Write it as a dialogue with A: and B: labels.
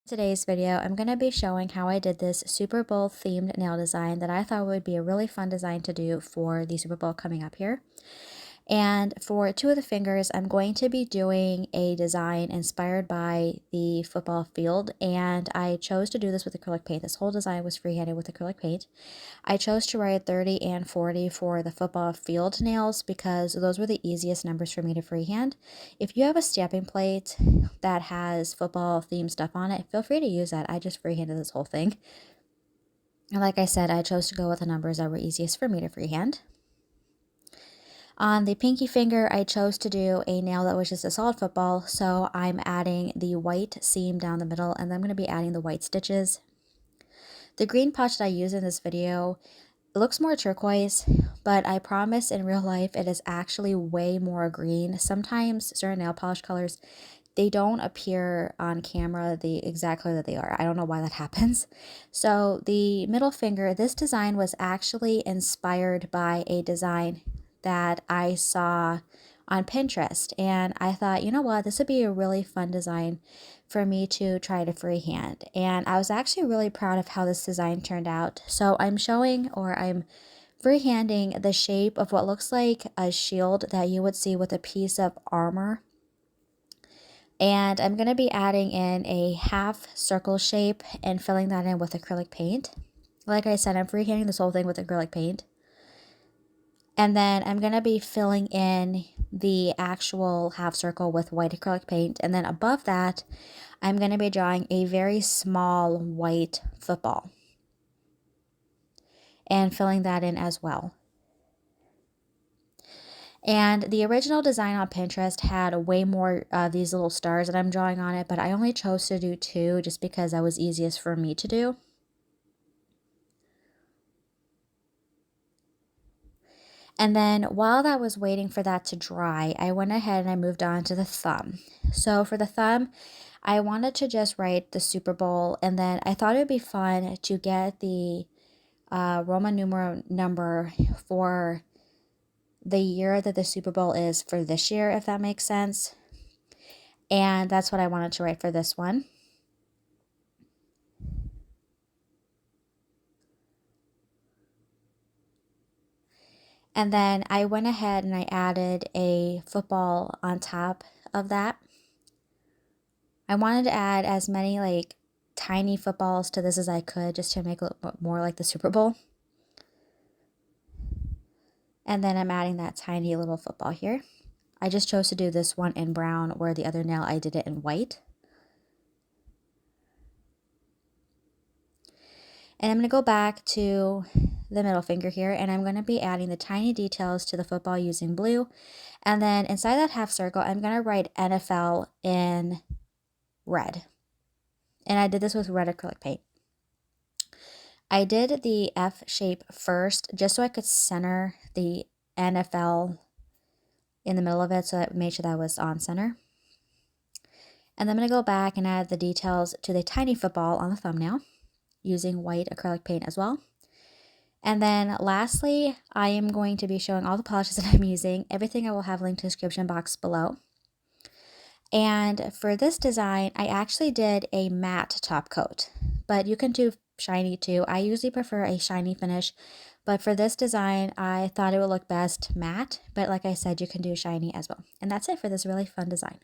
A: Today's video, I'm going to be showing how I did this Super Bowl themed nail design that I thought would be a really fun design to do for the Super Bowl coming up here. And for two of the fingers, I'm going to be doing a design inspired by the football field, and I chose to do this with acrylic paint. This whole design was freehanded with acrylic paint. I chose to write 30 and 40 for the football field nails because those were the easiest numbers for me to freehand. If you have a stamping plate that has football themed stuff on it, feel free to use that. I just freehanded this whole thing. And like I said, I chose to go with the numbers that were easiest for me to freehand. On the pinky finger, I chose to do a nail that was just a solid football, so I'm adding the white seam down the middle, and then I'm going to be adding the white stitches. The green pouch that I use in this video, it looks more turquoise, but I promise in real life it is actually way more green. Sometimes certain nail polish colors, they don't appear on camera the exact color that they are. I don't know why that happens. So the middle finger, this design was actually inspired by a design that I saw on Pinterest, and I thought, you know what, this would be a really fun design for me to try to freehand. And I was actually really proud of how this design turned out. So I'm freehanding the shape of what looks like a shield that you would see with a piece of armor. And I'm going to be adding in a half circle shape and filling that in with acrylic paint. Like I said, I'm freehanding this whole thing with acrylic paint. And then I'm going to be filling in the actual half circle with white acrylic paint. And then above that, I'm going to be drawing a very small white football and filling that in as well. And the original design on Pinterest had way more of these little stars that I'm drawing on it, but I only chose to do 2 just because that was easiest for me to do. And then while that was waiting for that to dry, I went ahead and I moved on to the thumb. So for the thumb, I wanted to just write the Super Bowl, and then I thought it would be fun to get the Roman numeral number for the year that the Super Bowl is for this year, if that makes sense. And that's what I wanted to write for this one. And then I went ahead and I added a football on top of that. I wanted to add as many like tiny footballs to this as I could just to make it look more like the Super Bowl. And then I'm adding that tiny little football here. I just chose to do this one in brown, where the other nail I did it in white. And I'm going to go back to the middle finger here, and I'm going to be adding the tiny details to the football using blue. And then inside that half circle, I'm going to write NFL in red. And I did this with red acrylic paint. I did the F shape first just so I could center the NFL in the middle of it, so I made sure that was on center. And then I'm going to go back and add the details to the tiny football on the thumbnail using white acrylic paint as well. And then lastly, I am going to be showing all the polishes that I'm using. Everything I will have linked in the description box below. And for this design, I actually did a matte top coat, but you can do shiny too. I usually prefer a shiny finish, but for this design, I thought it would look best matte, but like I said, you can do shiny as well. And that's it for this really fun design.